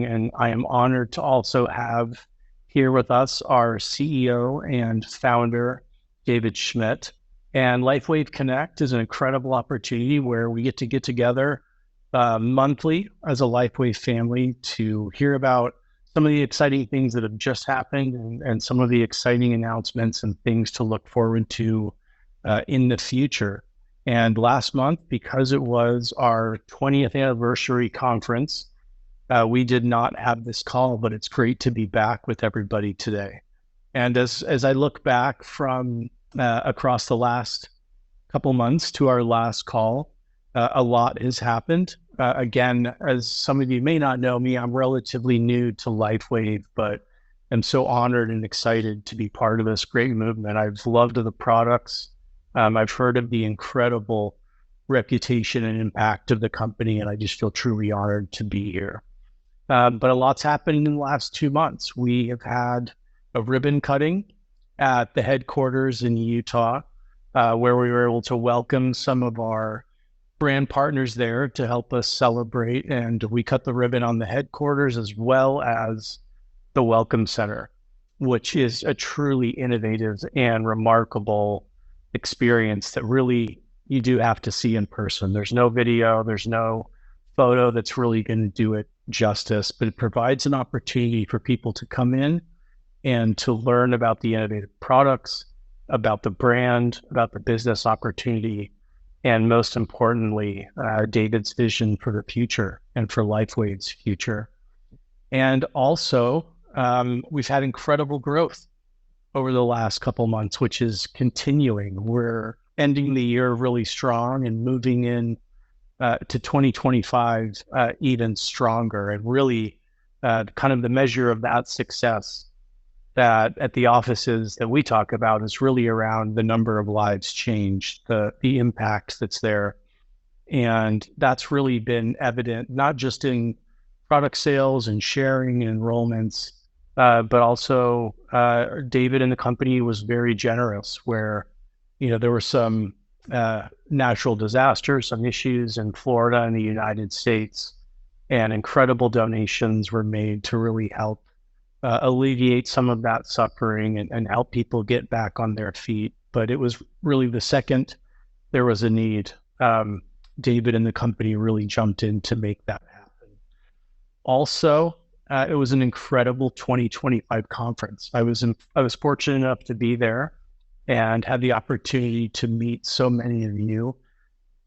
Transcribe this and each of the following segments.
And I am honored to also have here with us our CEO and founder, David Schmidt. And Lifewave Connect is an incredible opportunity where we get together monthly as a Lifewave family to hear about some of the exciting things that have just happened and some of the exciting announcements and things to look forward to in the future. And last month, because it was our 20th anniversary conference, we did not have this call, but it's great to be back with everybody today. And as I look back from across the last couple months to our last call, a lot has happened. Again, as some of you may not know me, I'm relatively new to Lifewave, but I'm so honored and excited to be part of this great movement. I've loved the products. I've heard of the incredible reputation and impact of the company, and I just feel truly honored to be here. But a lot's happened in the last 2 months. We have had a ribbon cutting at the headquarters in Utah, where we were able to welcome some of our brand partners there to help us celebrate. And we cut the ribbon on the headquarters as well as the Welcome Center, which is a truly innovative and remarkable experience that really you do have to see in person. There's no video, there's no photo that's really going to do it justice, but it provides an opportunity for people to come in and to learn about the innovative products, about the brand, about the business opportunity, and most importantly, David's vision for the future and for Lifewave's future. And also, we've had incredible growth over the last couple months, which is continuing. We're ending the year really strong and moving in to 2025 even stronger. And really kind of the measure of that success that at the offices that we talk about is really around the number of lives changed, the impact that's there. And that's really been evident, not just in product sales and sharing and enrollments, but also David and the company was very generous where, there were some natural disasters, some issues in Florida and the United States, and incredible donations were made to really help alleviate some of that suffering and help people get back on their feet. But it was really the second there was a need, David and the company really jumped in to make that happen. Also, it was an incredible 2025 conference. I was fortunate enough to be there and had the opportunity to meet so many of you.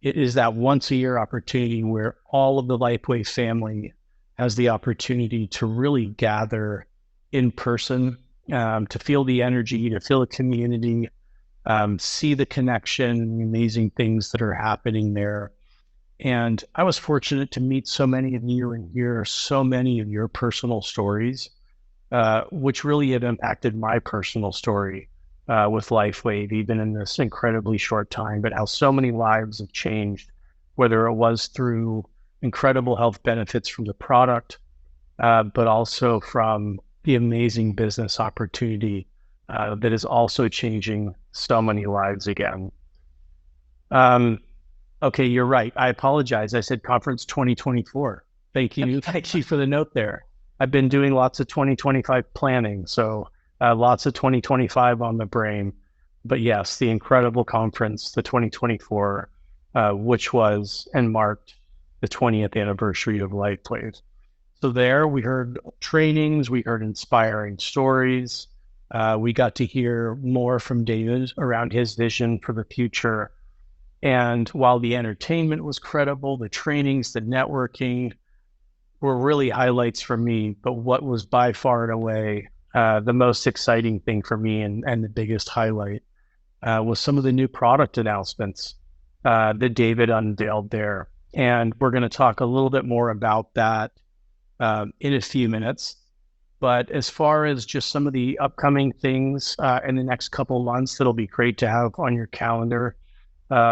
It is that once a year opportunity where all of the Lifewave family has the opportunity to really gather in person, to feel the energy, to feel the community, see the connection, the amazing things that are happening there. And I was fortunate to meet so many of you and hear so many of your personal stories, which really have impacted my personal story with Lifewave, even in this incredibly short time, but how so many lives have changed, whether it was through incredible health benefits from the product, but also from the amazing business opportunity that is also changing so many lives again. Okay, you're right. I apologize. I said conference 2024. Thank you. Thank you for the note there. I've been doing lots of 2025 planning, so lots of 2025 on the brain. But yes, the incredible conference, the 2024, which was and marked the 20th anniversary of Lifewave. So there we heard trainings, we heard inspiring stories. We got to hear more from David around his vision for the future. And while the entertainment was credible, the trainings, the networking were really highlights for me. But what was by far and away the most exciting thing for me and the biggest highlight was some of the new product announcements that David unveiled there. And we're going to talk a little bit more about that in a few minutes. But as far as just some of the upcoming things in the next couple of months, that'll be great to have on your calendar.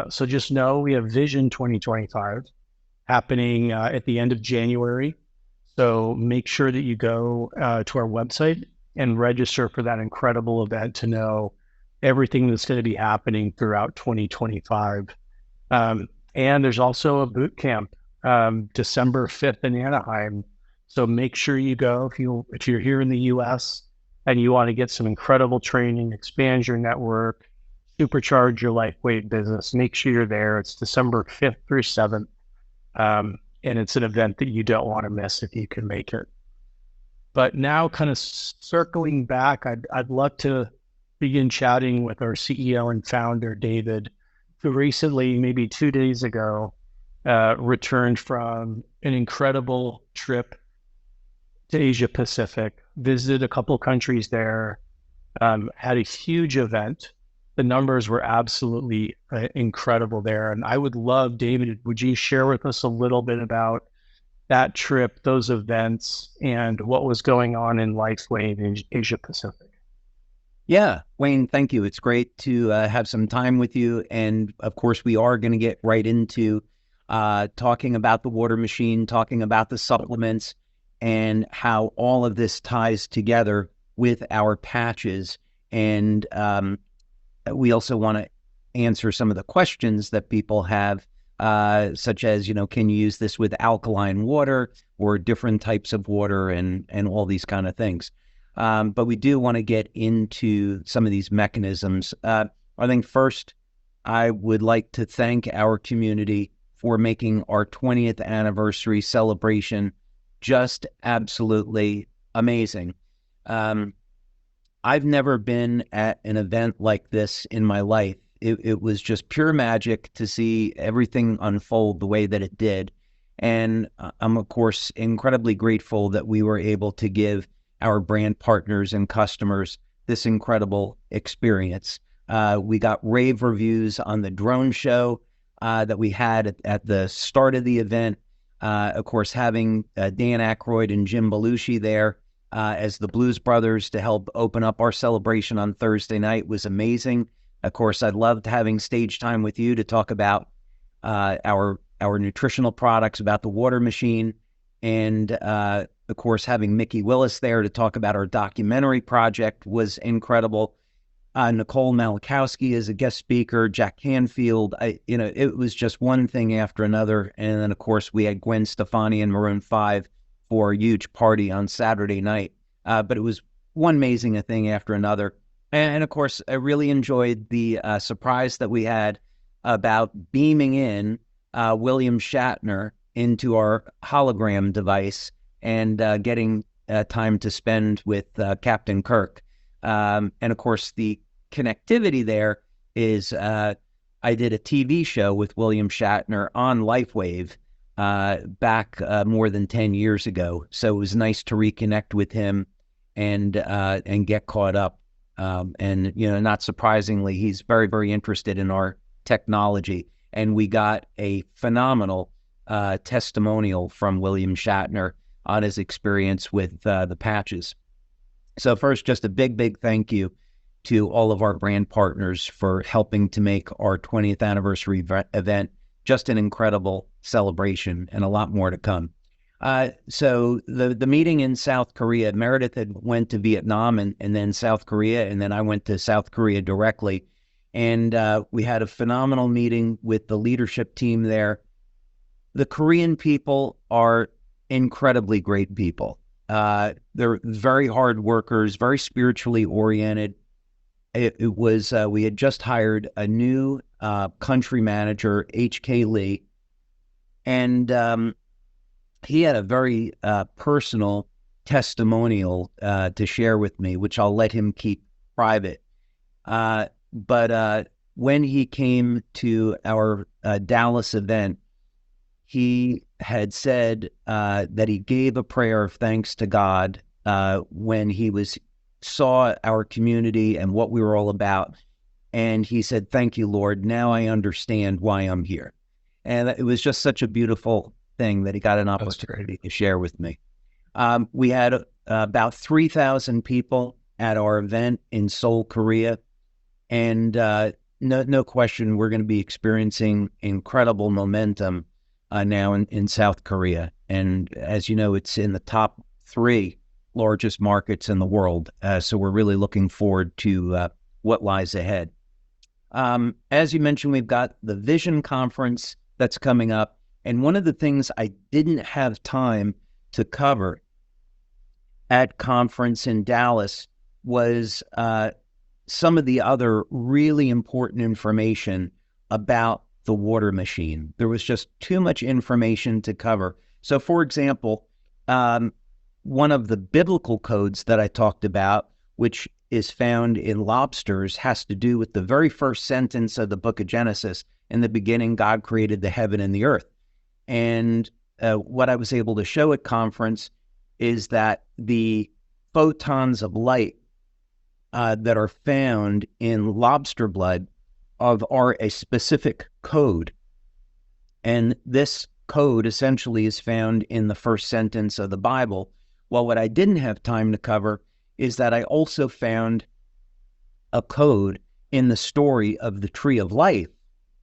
So just know we have Vision 2025 happening at the end of January. So make sure that you go to our website and register for that incredible event to know everything that's going to be happening throughout 2025. And there's also a boot camp December 5th in Anaheim. So make sure you go if you're here in the US and you want to get some incredible training, expand your network, supercharge your Lifewave business. Make sure you're there. It's December 5th through 7th. And it's an event that you don't want to miss if you can make it. But now kind of circling back, I'd love to begin chatting with our CEO and founder, David, who recently, maybe 2 days ago, returned from an incredible trip to Asia Pacific, visited a couple countries there, had a huge event. The numbers were absolutely incredible there. And I would love, David, would you share with us a little bit about that trip, those events, and what was going on in Lifewave in Asia Pacific? Yeah, Wayne, thank you. It's great to have some time with you. And of course, we are going to get right into talking about the water machine, talking about the supplements, and how all of this ties together with our patches. And we also want to answer some of the questions that people have, such as, can you use this with alkaline water or different types of water and all these kind of things. But we do want to get into some of these mechanisms. I think first, I would like to thank our community for making our 20th anniversary celebration just absolutely amazing. I've never been at an event like this in my life. It was just pure magic to see everything unfold the way that it did. And I'm, of course, incredibly grateful that we were able to give our brand partners and customers this incredible experience. We got rave reviews on the drone show that we had at the start of the event. Of course, having Dan Aykroyd and Jim Belushi there as the Blues Brothers to help open up our celebration on Thursday night was amazing. Of course, I loved having stage time with you to talk about our nutritional products, about the water machine, and of course, having Mickey Willis there to talk about our documentary project was incredible. Nicole Malachowski as a guest speaker, Jack Canfield, it was just one thing after another. And then, of course, we had Gwen Stefani and Maroon 5 for a huge party on Saturday night. But it was one amazing thing after another. And of course, I really enjoyed the surprise that we had about beaming in William Shatner into our hologram device and getting time to spend with Captain Kirk. And of course, the connectivity there is I did a TV show with William Shatner on Lifewave back more than 10 years ago. So it was nice to reconnect with him and get caught up. And, not surprisingly, he's very, very interested in our technology. And we got a phenomenal testimonial from William Shatner on his experience with the patches. So first, just a big, big thank you to all of our brand partners for helping to make our 20th anniversary event just an incredible celebration, and a lot more to come. So the meeting in South Korea, Meredith had went to Vietnam and then South Korea, and then I went to South Korea directly. And we had a phenomenal meeting with the leadership team there. The Korean people are incredibly great people. They're very hard workers, very spiritually oriented. It was, we had just hired a new country manager, H.K. Lee, and he had a very personal testimonial to share with me, which I'll let him keep private. But when he came to our Dallas event, he had said that he gave a prayer of thanks to God when he saw our community and what we were all about. And he said, "Thank you, Lord. Now I understand why I'm here." And it was just such a beautiful thing that he got an opportunity to share with me. We had about 3,000 people at our event in Seoul, Korea. And no question, we're going to be experiencing incredible momentum now in South Korea. And as you know, it's in the top 3 largest markets in the world. So we're really looking forward to what lies ahead. As you mentioned, we've got the Vision Conference that's coming up. And one of the things I didn't have time to cover at conference in Dallas was some of the other really important information about the water machine. There was just too much information to cover. So, for example, one of the biblical codes that I talked about, which is found in lobsters, has to do with the very first sentence of the book of Genesis. In the beginning, God created the heaven and the earth. And what I was able to show at conference is that the photons of light that are found in lobster blood are a specific code. And this code essentially is found in the first sentence of the Bible. Well, what I didn't have time to cover is that I also found a code in the story of the tree of life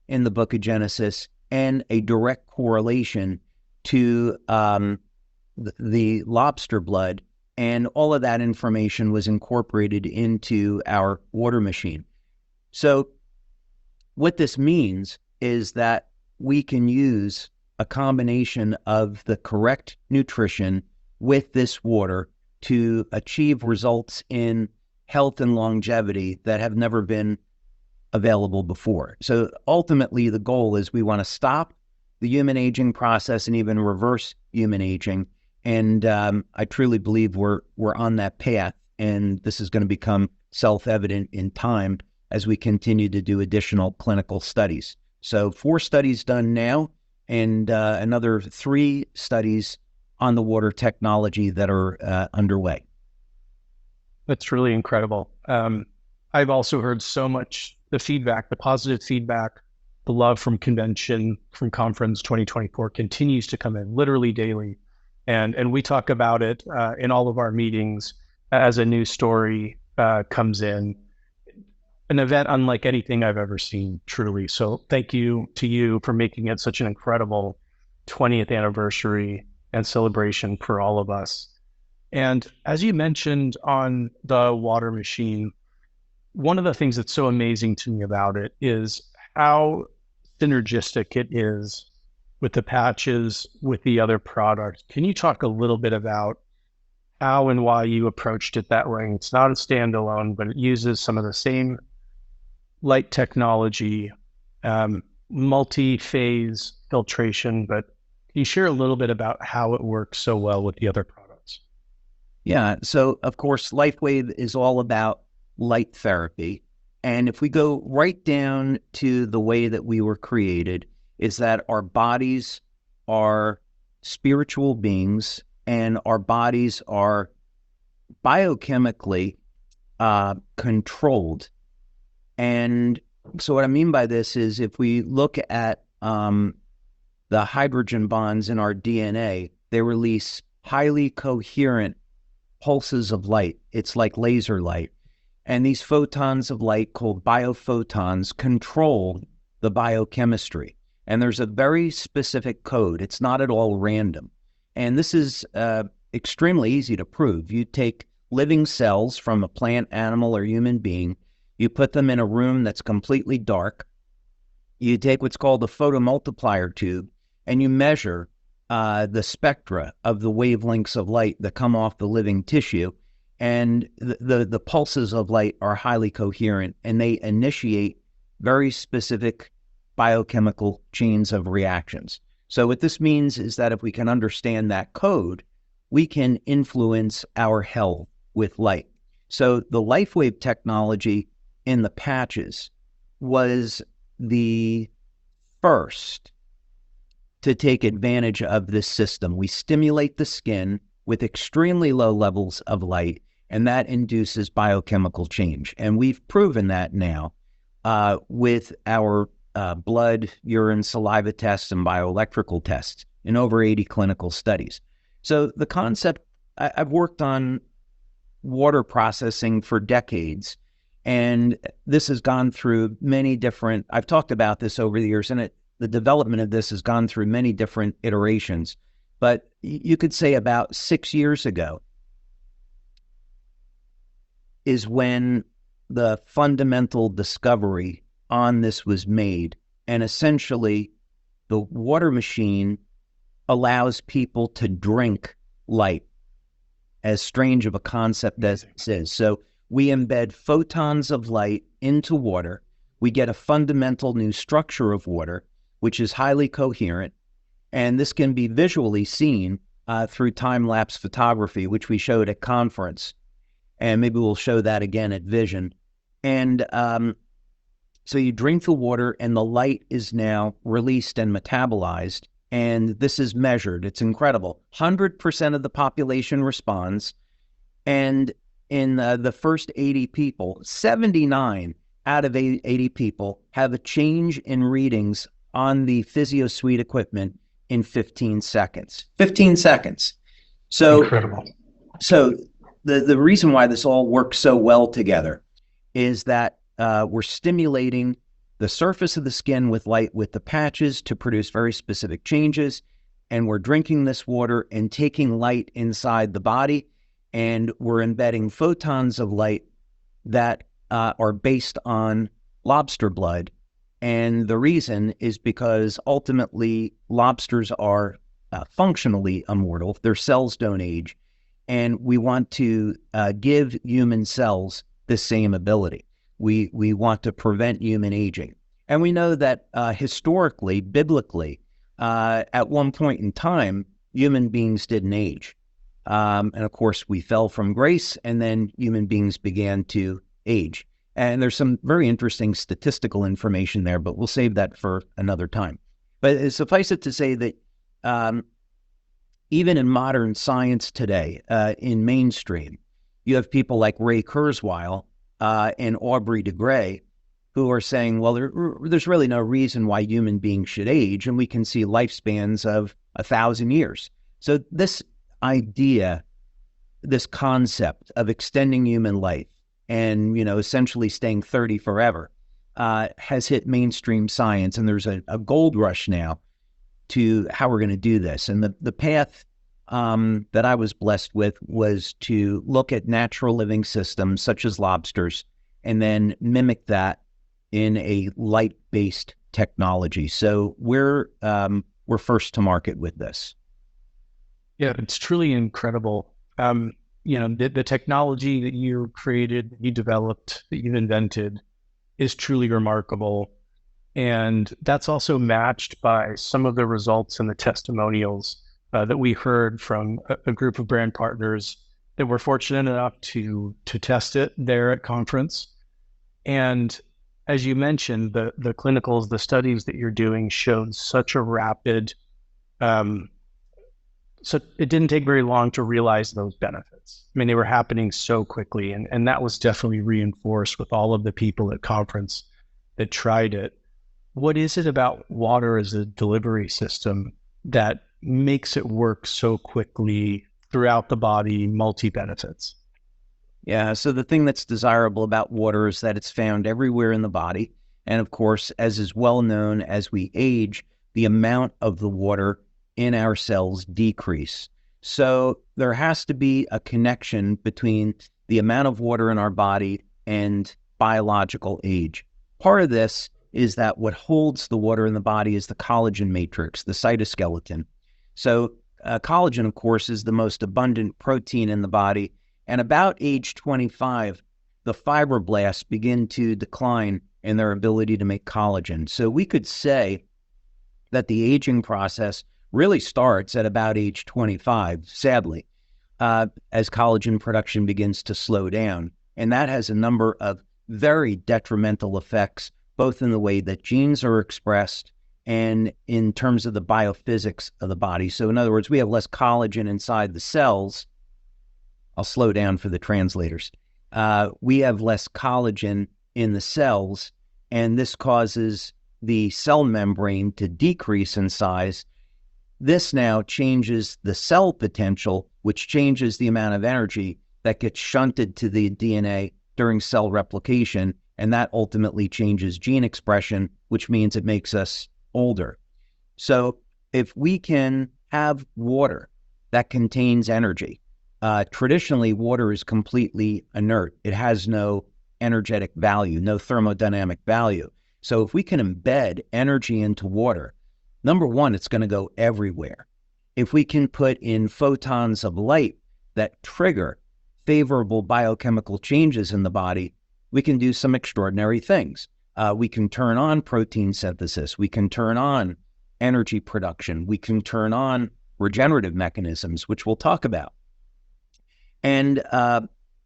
in the book of Genesis, and a direct correlation to the lobster blood. And all of that information was incorporated into our water machine. So what this means is that we can use a combination of the correct nutrition with this water to achieve results in health and longevity that have never been available before. So ultimately, the goal is we want to stop the human aging process and even reverse human aging. And I truly believe we're on that path, and this is going to become self-evident in time as we continue to do additional clinical studies. So 4 studies done now, and another 3 studies on the water technology that are underway. That's really incredible. I've also heard so much, the feedback, the positive feedback, the love from convention, from conference 2024 continues to come in literally daily. And we talk about it in all of our meetings as a new story comes in. An event unlike anything I've ever seen, truly. So thank you to you for making it such an incredible 20th anniversary and celebration for all of us. And as you mentioned on the water machine, one of the things that's so amazing to me about it is how synergistic it is with the patches, with the other products. Can you talk a little bit about how and why you approached it that way? It's not a standalone, but it uses some of the same light technology, multi-phase filtration, but can you share a little bit about how it works so well with the other products? Yeah, so of course, Lifewave is all about light therapy. And if we go right down to the way that we were created, is that our bodies are spiritual beings, and our bodies are biochemically controlled. And so what I mean by this is if we look at the hydrogen bonds in our DNA, they release highly coherent pulses of light. It's like laser light. And these photons of light, called biophotons, control the biochemistry. And there's a very specific code. It's not at all random. And this is extremely easy to prove. You take living cells from a plant, animal, or human being, you put them in a room that's completely dark, you take what's called a photomultiplier tube, and you measure the spectra of the wavelengths of light that come off the living tissue. And the pulses of light are highly coherent, and they initiate very specific biochemical chains of reactions. So what this means is that if we can understand that code, we can influence our health with light. So the Lifewave technology in the patches was the first to take advantage of this system. We stimulate the skin with extremely low levels of light, and that induces biochemical change. And we've proven that now with our blood, urine, saliva tests, and bioelectrical tests in over 80 clinical studies. So the concept, I've worked on water processing for decades, and this has gone through many different, I've talked about this over the years, and the development of this has gone through many different iterations. But you could say about 6 years ago is when the fundamental discovery on this was made. And essentially, the water machine allows people to drink light, as strange of a concept as this is. So we embed photons of light into water. We get a fundamental new structure of water, which is highly coherent. And this can be visually seen through time-lapse photography, which we showed at conference. And maybe we'll show that again at Vision. And so you drink the water and the light is now released and metabolized. And this is measured. It's incredible. 100% of the population responds. And in the first 80 people, 79 out of 80 people have a change in readings on the PhysioSuite equipment in 15 seconds. 15 seconds. So incredible. So the reason why this all works so well together is that we're stimulating the surface of the skin with light with the patches to produce very specific changes. And we're drinking this water and taking light inside the body. And we're embedding photons of light that are based on lobster blood. And the reason is because ultimately lobsters are functionally immortal. Their cells don't age. And we want to give human cells the same ability. We want to prevent human aging. And we know that historically, biblically, at one point in time, human beings didn't age. And of course, we fell from grace, and then human beings began to age. And there's some very interesting statistical information there, but we'll save that for another time. But suffice it to say that even in modern science today, in mainstream, you have people like Ray Kurzweil and Aubrey de Grey who are saying, well, there's really no reason why human beings should age, and we can see lifespans of 1,000 years. So this idea, this concept of extending human life and, essentially staying 30 forever has hit mainstream science, and there's a gold rush now to how we're going to do this. And the path that I was blessed with was to look at natural living systems such as lobsters and then mimic that in a light-based technology. So we're first to market with this. Yeah, it's truly incredible. The technology that you created, you developed, that you've invented is truly remarkable. And that's also matched by some of the results and the testimonials that we heard from a group of brand partners that were fortunate enough to test it there at conference. And as you mentioned, the clinicals, the studies that you're doing showed such a rapid, so it didn't take very long to realize those benefits. I mean, they were happening so quickly, and that was definitely reinforced with all of the people at conference that tried it. What is it about water as a delivery system that makes it work so quickly throughout the body, multi-benefits? Yeah, so the thing that's desirable about water is that it's found everywhere in the body. And of course, as is well known, as we age, the amount of the water in our cells decrease. So there has to be a connection between the amount of water in our body and biological age. Part of this is that what holds the water in the body is the collagen matrix, the cytoskeleton. So collagen, of course, is the most abundant protein in the body. And about age 25, the fibroblasts begin to decline in their ability to make collagen. So we could say that the aging process really starts at about age 25, sadly, as collagen production begins to slow down. And that has a number of very detrimental effects, both in the way that genes are expressed and in terms of the biophysics of the body. So in other words, we have less collagen inside the cells. I'll slow down for the translators. We have less collagen in the cells, and this causes the cell membrane to decrease in size. This now changes the cell potential, which changes the amount of energy that gets shunted to the DNA during cell replication, and that ultimately changes gene expression, which means it makes us older. So if we can have water that contains energy, traditionally water is completely inert. It has no energetic value, no thermodynamic value. So if we can embed energy into water, number one, it's going to go everywhere. if we can put in photons of light that trigger favorable biochemical changes in the body, we can do some extraordinary things. We can turn on protein synthesis. We can turn on energy production. We can turn on regenerative mechanisms, which we'll talk about. And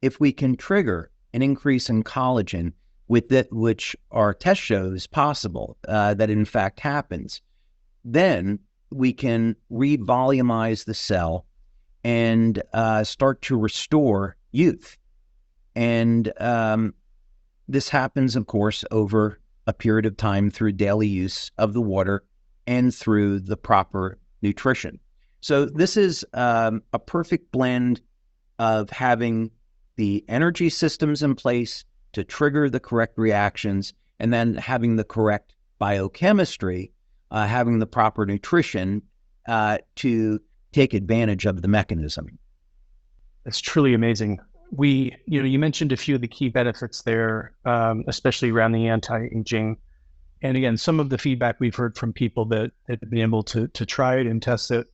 if we can trigger an increase in collagen, with it, which our test shows possible, that in fact happens, then we can revolumize the cell and start to restore youth. And this happens, of course, over a period of time through daily use of the water and through the proper nutrition. So this is a perfect blend of having the energy systems in place to trigger the correct reactions, and then having the correct biochemistry, having the proper nutrition to take advantage of the mechanism. It's truly amazing. You mentioned a few of the key benefits there, especially around the anti-aging. And again, some of the feedback we've heard from people that have been able to try it and test it.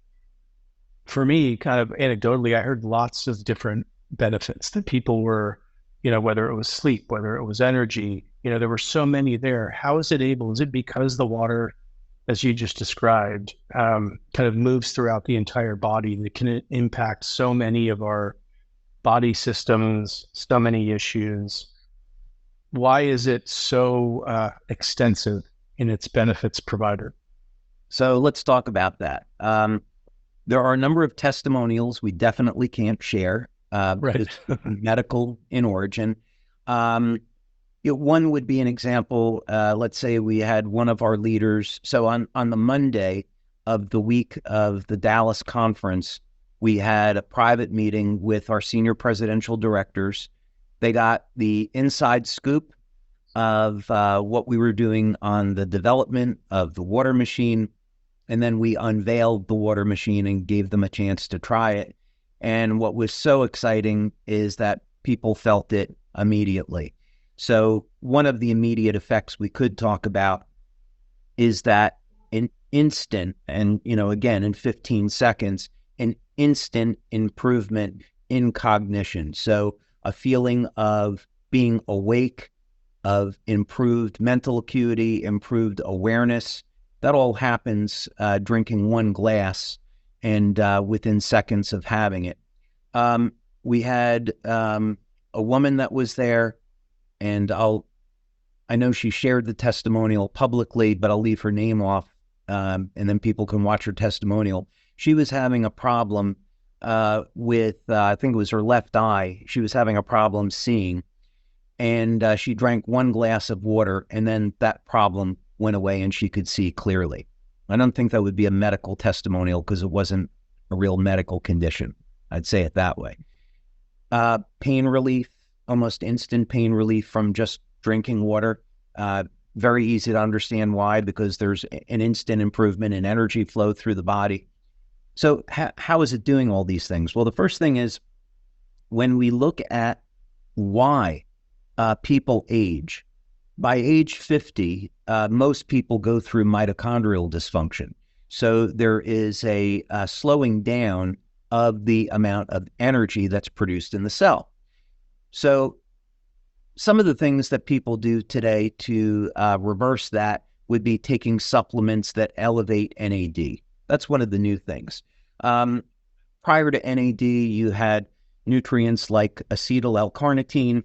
For me, kind of anecdotally, I heard lots of different benefits that people were, whether it was sleep, whether it was energy, there were so many there. How is it because the water, as you just described, kind of moves throughout the entire body that can impact so many of our body systems, so many issues? Why is it so extensive in its benefits provider? So let's talk about that. There are a number of testimonials we definitely can't share, right? Medical in origin. One would be an example. Let's say we had one of our leaders. So on the Monday of the week of the Dallas conference, we had a private meeting with our senior presidential directors. They got the inside scoop of what we were doing on the development of the water machine. And then we unveiled the water machine and gave them a chance to try it. And what was so exciting is that people felt it immediately. So one of the immediate effects we could talk about is that an instant, and again, in 15 seconds, an instant improvement in cognition. So a feeling of being awake, of improved mental acuity, improved awareness. That all happens drinking one glass and within seconds of having it. We had a woman that was there, and I know she shared the testimonial publicly, but I'll leave her name off, and then people can watch her testimonial. She was having a problem with, I think it was her left eye. She was having a problem seeing, and she drank one glass of water, and then that problem went away and she could see clearly. I don't think that would be a medical testimonial because it wasn't a real medical condition. I'd say it that way. Pain relief, almost instant pain relief from just drinking water. Very easy to understand why, because there's an instant improvement in energy flow through the body. So how is it doing all these things? Well, the first thing is when we look at why people age, by age 50, most people go through mitochondrial dysfunction. So there is a slowing down of the amount of energy that's produced in the cell. So some of the things that people do today to reverse that would be taking supplements that elevate NAD. That's one of the new things. Prior to NAD, you had nutrients like acetyl L-carnitine,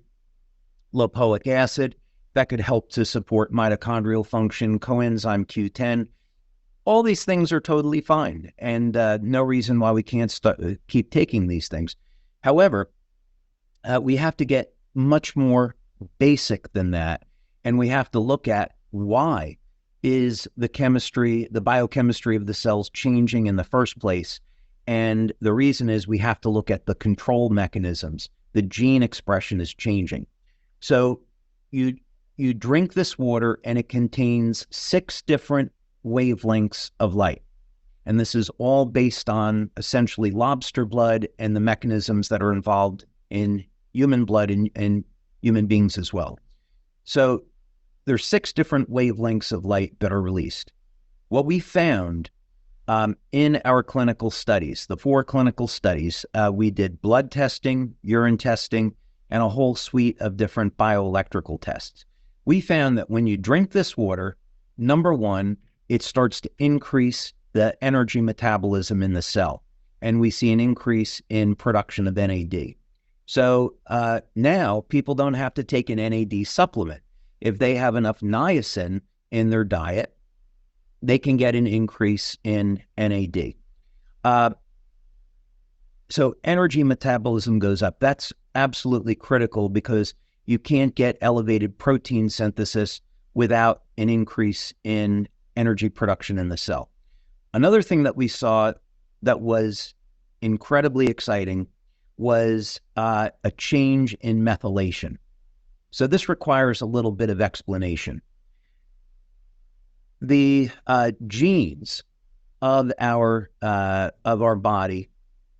lipoic acid, that could help to support mitochondrial function, coenzyme Q10. All these things are totally fine, and no reason why we can't keep taking these things. However, we have to get much more basic than that, and we have to look at why is the chemistry, the biochemistry of the cells changing in the first place. And the reason is we have to look at the control mechanisms. The gene expression is changing. So you drink this water and it contains 6 different wavelengths of light. And this is all based on essentially lobster blood and the mechanisms that are involved in human blood and human beings as well. So there's 6 different wavelengths of light that are released. What we found In our clinical studies, the 4 clinical studies, we did blood testing, urine testing, and a whole suite of different bioelectrical tests. We found that when you drink this water, number one, it starts to increase the energy metabolism in the cell, and we see an increase in production of NAD. So now people don't have to take an NAD supplement. If they have enough niacin in their diet, they can get an increase in NAD. So energy metabolism goes up. That's absolutely critical because you can't get elevated protein synthesis without an increase in energy production in the cell. Another thing that we saw that was incredibly exciting was a change in methylation. So this requires a little bit of explanation. The genes of our body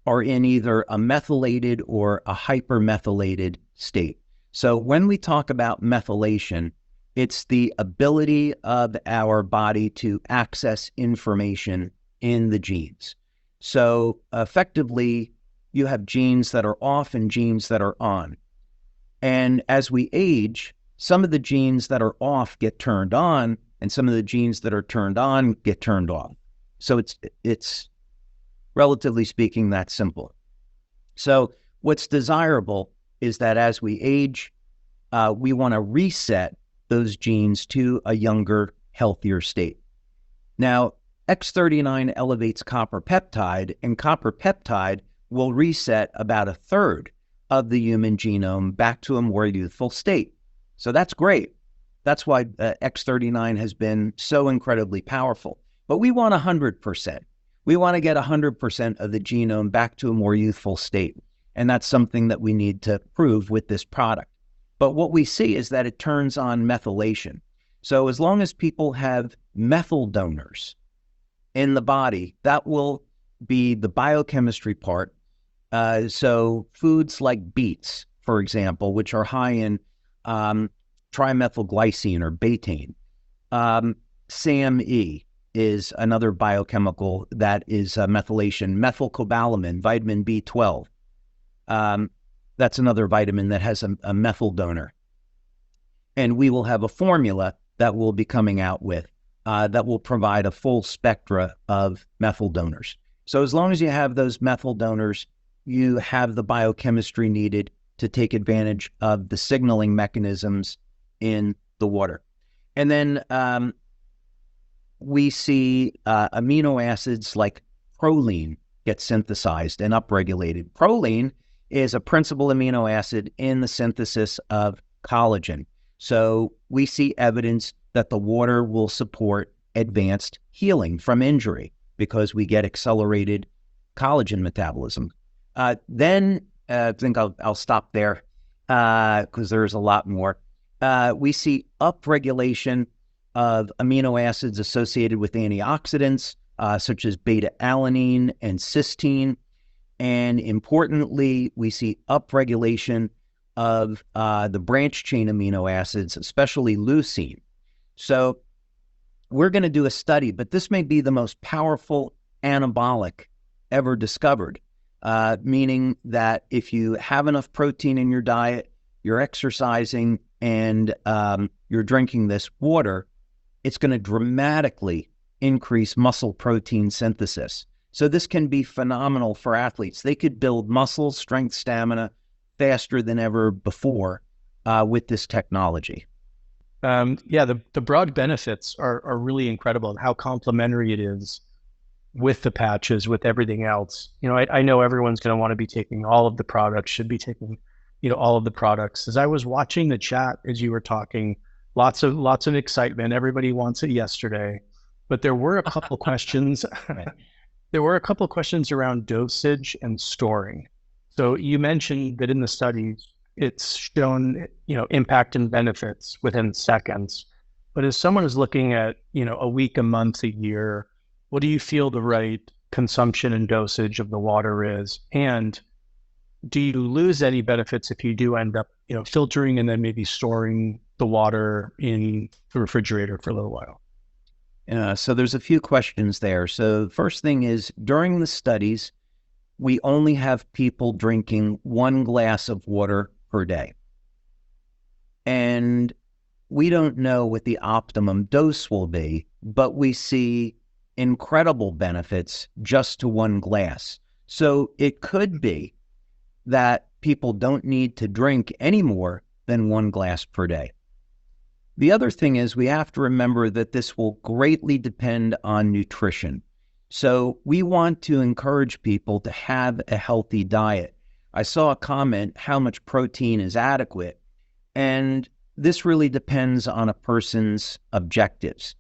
are in either a methylated or a hypermethylated state. So when we talk about methylation, it's the ability of our body to access information in the genes. So effectively, you have genes that are off and genes that are on. And as we age, some of the genes that are off get turned on, and some of the genes that are turned on get turned off. So it's relatively speaking, that simple. So what's desirable is that as we age, we want to reset those genes to a younger, healthier state. Now, X39 elevates copper peptide, and copper peptide will reset about 1/3 of the human genome back to a more youthful state. So that's great. That's why X39 has been so incredibly powerful. But we want 100%. We want to get 100% of the genome back to a more youthful state. And that's something that we need to prove with this product. But what we see is that it turns on methylation. So as long as people have methyl donors in the body, that will be the biochemistry part. So foods like beets, for example, which are high in trimethylglycine or betaine. SAMe is another biochemical that is methylation. Methylcobalamin, vitamin B12. That's another vitamin that has a methyl donor. And we will have a formula that we'll be coming out with that will provide a full spectra of methyl donors. So as long as you have those methyl donors, you have the biochemistry needed to take advantage of the signaling mechanisms in the water. And then we see amino acids like proline get synthesized and upregulated. Proline is a principal amino acid in the synthesis of collagen. So we see evidence that the water will support advanced healing from injury because we get accelerated collagen metabolism. Then I think I'll stop there because there's a lot more. We see upregulation of amino acids associated with antioxidants, such as beta-alanine and cysteine. And importantly, we see upregulation of the branch chain amino acids, especially leucine. So we're going to do a study, but this may be the most powerful anabolic ever discovered, meaning that if you have enough protein in your diet, you're exercising, and you're drinking this water, it's going to dramatically increase muscle protein synthesis. So this can be phenomenal for athletes. They could build muscle, strength, stamina faster than ever before with this technology. The broad benefits are really incredible, and how complementary it is with the patches, with everything else. You know, I know everyone's going to want to be taking all of the products, should be taking, all of the products. As I was watching the chat, as you were talking, lots of excitement. Everybody wants it yesterday, but there were a couple questions. There were a couple questions around dosage and storing. So you mentioned that in the studies, it's shown, impact and benefits within seconds. But as someone is looking at, a week, a month, a year, what do you feel the right consumption and dosage of the water is? And do you lose any benefits if you do end up, filtering and then maybe storing the water in the refrigerator for a little while? So there's a few questions there. So the first thing is, during the studies, we only have people drinking 1 glass of water per day. And we don't know what the optimum dose will be, but we see incredible benefits just to 1 glass. So it could be that people don't need to drink any more than 1 glass per day. The other thing is, we have to remember that this will greatly depend on nutrition. So we want to encourage people to have a healthy diet. I saw a comment, how much protein is adequate? And this really depends on a person's objectives.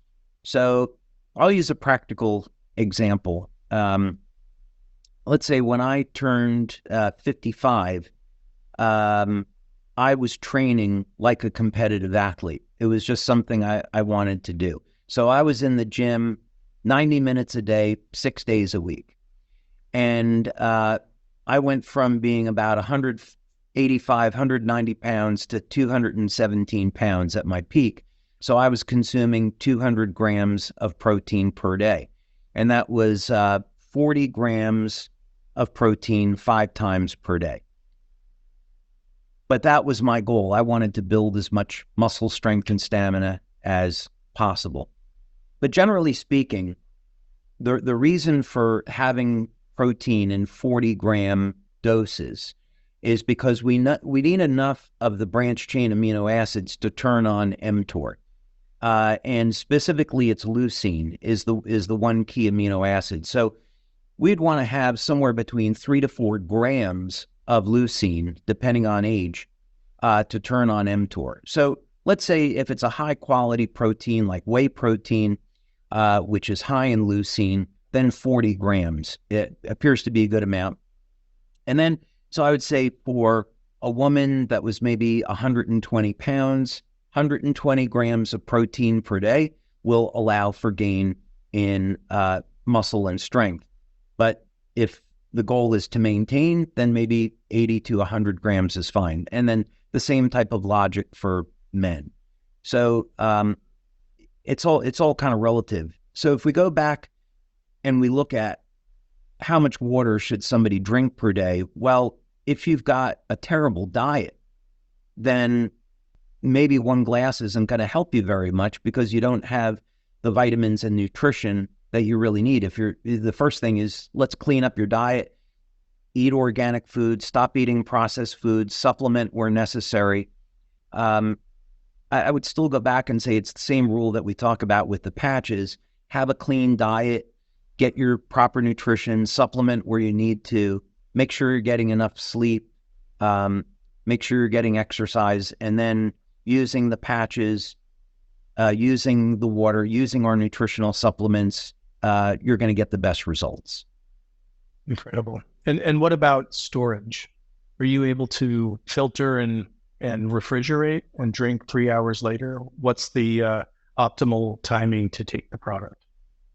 So I'll use a practical example. Let's say when I turned 55, I was training like a competitive athlete. It was just something I wanted to do. So I was in the gym 90 minutes a day, 6 days a week. And I went from being about 185, 190 pounds to 217 pounds at my peak. So I was consuming 200 grams of protein per day. And that was 40 grams of protein 5 times per day. But that was my goal. I wanted to build as much muscle strength and stamina as possible. But generally speaking, the reason for having protein in 40-gram doses is because we need enough of the branched-chain amino acids to turn on mTOR. And specifically, it's leucine is the one key amino acid. So we'd want to have somewhere between 3 to 4 grams of leucine, depending on age, to turn on mTOR. So let's say if it's a high-quality protein like whey protein, which is high in leucine, then 40 grams. It appears to be a good amount. And then, so I would say for a woman that was maybe 120 pounds, 120 grams of protein per day will allow for gain in muscle and strength. But if the goal is to maintain, then maybe 80 to 100 grams is fine. And then the same type of logic for men. So it's all kind of relative. So if we go back and we look at how much water should somebody drink per day, well, if you've got a terrible diet, then maybe 1 glass isn't going to help you very much because you don't have the vitamins and nutrition that you really need. The first thing is, let's clean up your diet, eat organic food, stop eating processed foods, supplement where necessary. I would still go back and say it's the same rule that we talk about with the patches. Have a clean diet, get your proper nutrition, supplement where you need to, make sure you're getting enough sleep, make sure you're getting exercise, and then using the patches, using the water, using our nutritional supplements, you're going to get the best results. Incredible. And what about storage? Are you able to filter and refrigerate and drink 3 hours later? What's the optimal timing to take the product?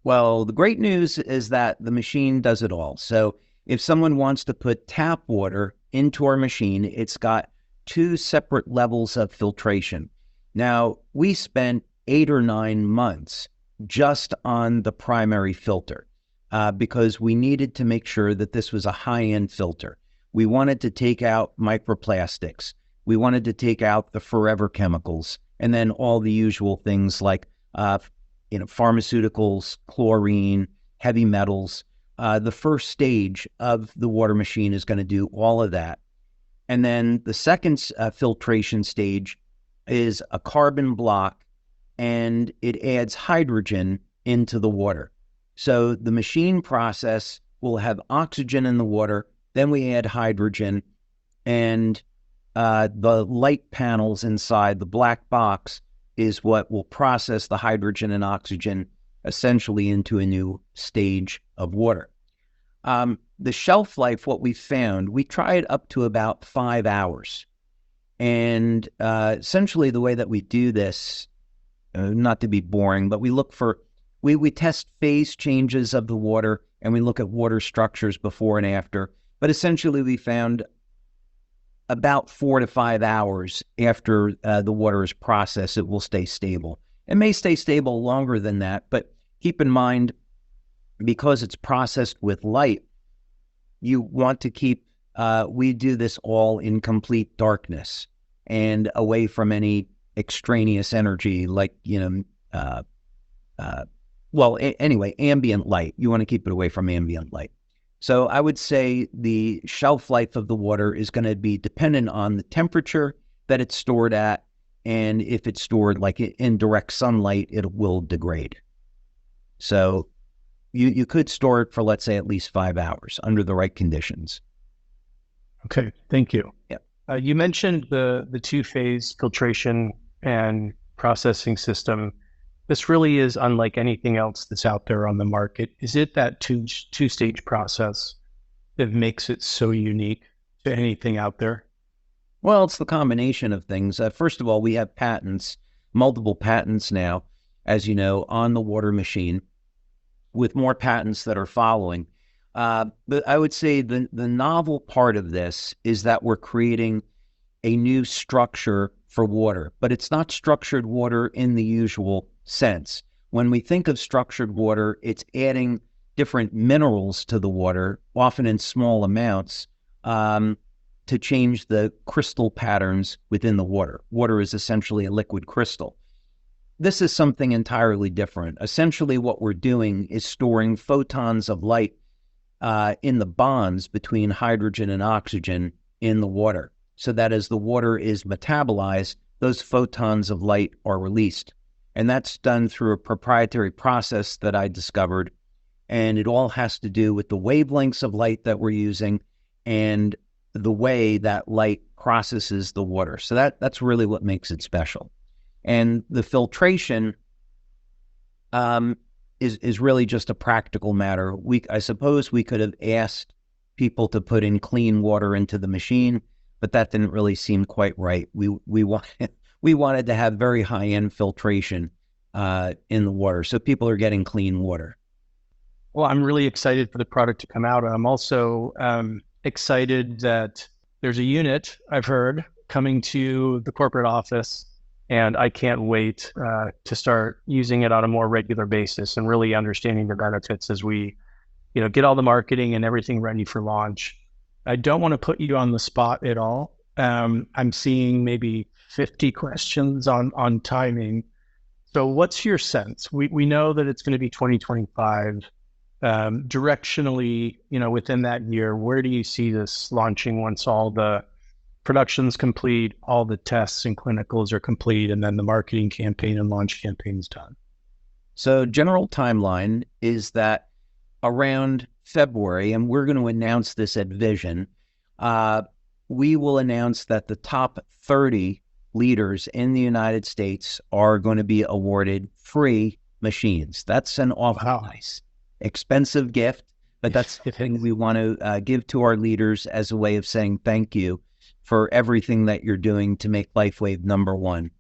Well, the great news is that the machine does it all. So if someone wants to put tap water into our machine, it's got 2 separate levels of filtration. Now, we spent 8 or 9 months just on the primary filter because we needed to make sure that this was a high-end filter. We wanted to take out microplastics. We wanted to take out the forever chemicals, and then all the usual things like pharmaceuticals, chlorine, heavy metals. The first stage of the water machine is going to do all of that. And then the second filtration stage is a carbon block, and it adds hydrogen into the water. So the machine process will have oxygen in the water, then we add hydrogen, and the light panels inside the black box is what will process the hydrogen and oxygen essentially into a new stage of water. The shelf life, what we found, we tried up to about 5 hours. And essentially the way that we do this, not to be boring, but we test phase changes of the water, and we look at water structures before and after. But essentially we found about 4 to 5 hours after the water is processed, it will stay stable. It may stay stable longer than that, but keep in mind, because it's processed with light, you want to keep, we do this all in complete darkness and away from any extraneous energy like, anyway, ambient light. You want to keep it away from ambient light. So I would say the shelf life of the water is going to be dependent on the temperature that it's stored at. And if it's stored like in direct sunlight, it will degrade. So you could store it for, let's say, at least 5 hours under the right conditions. Okay, thank you. Yeah. You mentioned the two-phase filtration and processing system. This really is unlike anything else that's out there on the market. Is it that two-stage process that makes it so unique to anything out there? Well, it's the combination of things. First of all, we have patents, multiple patents now, as you know, on the water machine, with more patents that are following. But I would say the novel part of this is that we're creating a new structure for water, but it's not structured water in the usual sense. When we think of structured water, it's adding different minerals to the water, often in small amounts, to change the crystal patterns within the water. Water is essentially a liquid crystal. This is something entirely different. Essentially, what we're doing is storing photons of light in the bonds between hydrogen and oxygen in the water, so that as the water is metabolized, those photons of light are released. And that's done through a proprietary process that I discovered. And it all has to do with the wavelengths of light that we're using and the way that light processes the water. So that's really what makes it special. And the filtration is really just a practical matter. I suppose we could have asked people to put in clean water into the machine, but that didn't really seem quite right. We wanted to have very high-end filtration in the water, so people are getting clean water. Well, I'm really excited for the product to come out. I'm also excited that there's a unit, I've heard, coming to the corporate office, and I can't wait to start using it on a more regular basis and really understanding the benefits as we, get all the marketing and everything ready for launch. I don't want to put you on the spot at all. I'm seeing maybe 50 questions on timing. So what's your sense? We know that it's going to be 2025. Directionally, within that year, where do you see this launching once all the production's complete, all the tests and clinicals are complete, and then the marketing campaign and launch campaign is done? So general timeline is that around February, and we're going to announce this at Vision, we will announce that the top 30 leaders in the United States are going to be awarded free machines. That's an awful nice, expensive gift, but that's the thing we want to give to our leaders as a way of saying thank you for everything that you're doing to make Lifewave number one.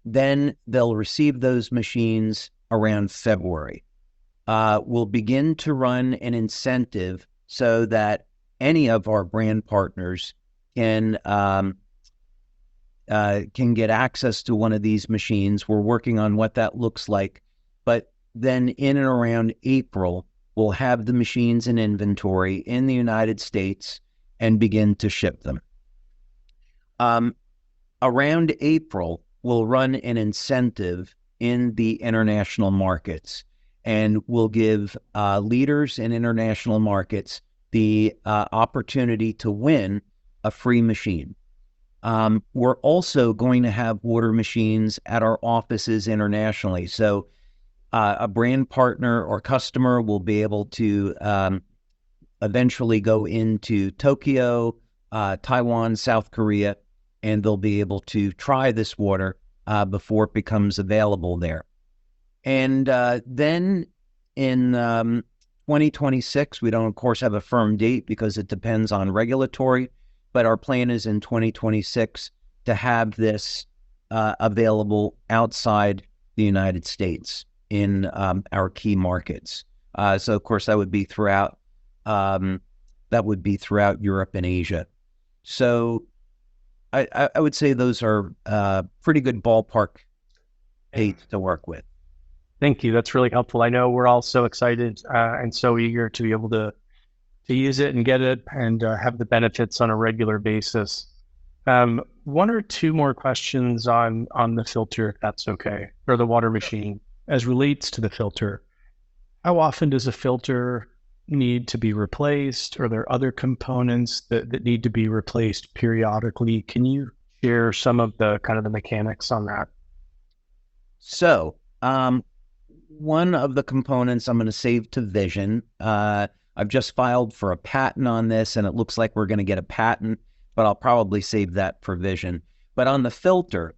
Then they'll receive those machines around February. We'll begin to run an incentive so that any of our brand partners can get access to one of these machines. We're working on what that looks like, but then in and around April, we'll have the machines in inventory in the United States and begin to ship them. Around April, we'll run an incentive in the international markets, and we'll give leaders in international markets the opportunity to win a free machine. We're also going to have water machines at our offices internationally. So a brand partner or customer will be able to eventually go into Tokyo, Taiwan, South Korea, and they'll be able to try this water before it becomes available there. And then in 2026, we don't, of course, have a firm date because it depends on regulatory, but our plan is in 2026 to have this available outside the United States in our key markets. So, of course, that would be throughout Europe and Asia. So I would say those are pretty good ballpark dates to work with. Thank you. That's really helpful. I know we're all so excited and so eager to be able to use it and get it and have the benefits on a regular basis. One or two more questions on the filter, if that's okay, or the water machine as relates to the filter. How often does a filter need to be replaced? Are there other components that need to be replaced periodically? Can you share some of the kind of the mechanics on that? So, one of the components I'm going to save to Vision. I've just filed for a patent on this, and it looks like we're going to get a patent, but I'll probably save that for Vision. But on the filter,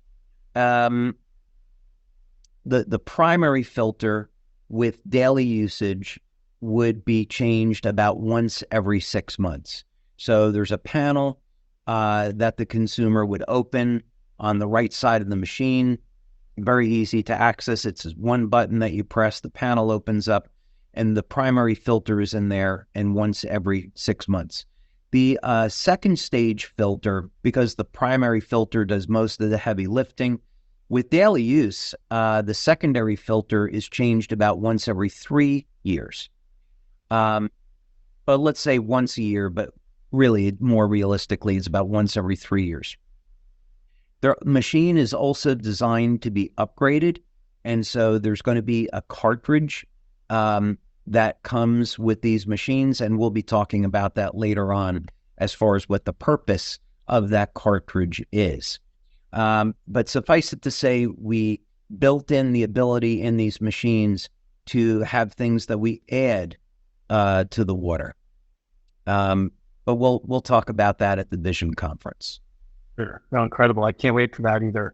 the primary filter with daily usage would be changed about once every 6 months. So there's a panel that the consumer would open on the right side of the machine. Very easy to access. It's one button that you press, the panel opens up, and the primary filter is in there, and once every 6 months. The second stage filter, because the primary filter does most of the heavy lifting, with daily use, the secondary filter is changed about once every 3 years. But let's say once a year, but really more realistically, it's about once every 3 years. The machine is also designed to be upgraded, and so there's going to be a cartridge that comes with these machines, and we'll be talking about that later on as far as what the purpose of that cartridge is. But suffice it to say, we built in the ability in these machines to have things that we add to the water. But we'll talk about that at the Vision conference. Sure. No, incredible. I can't wait for that either.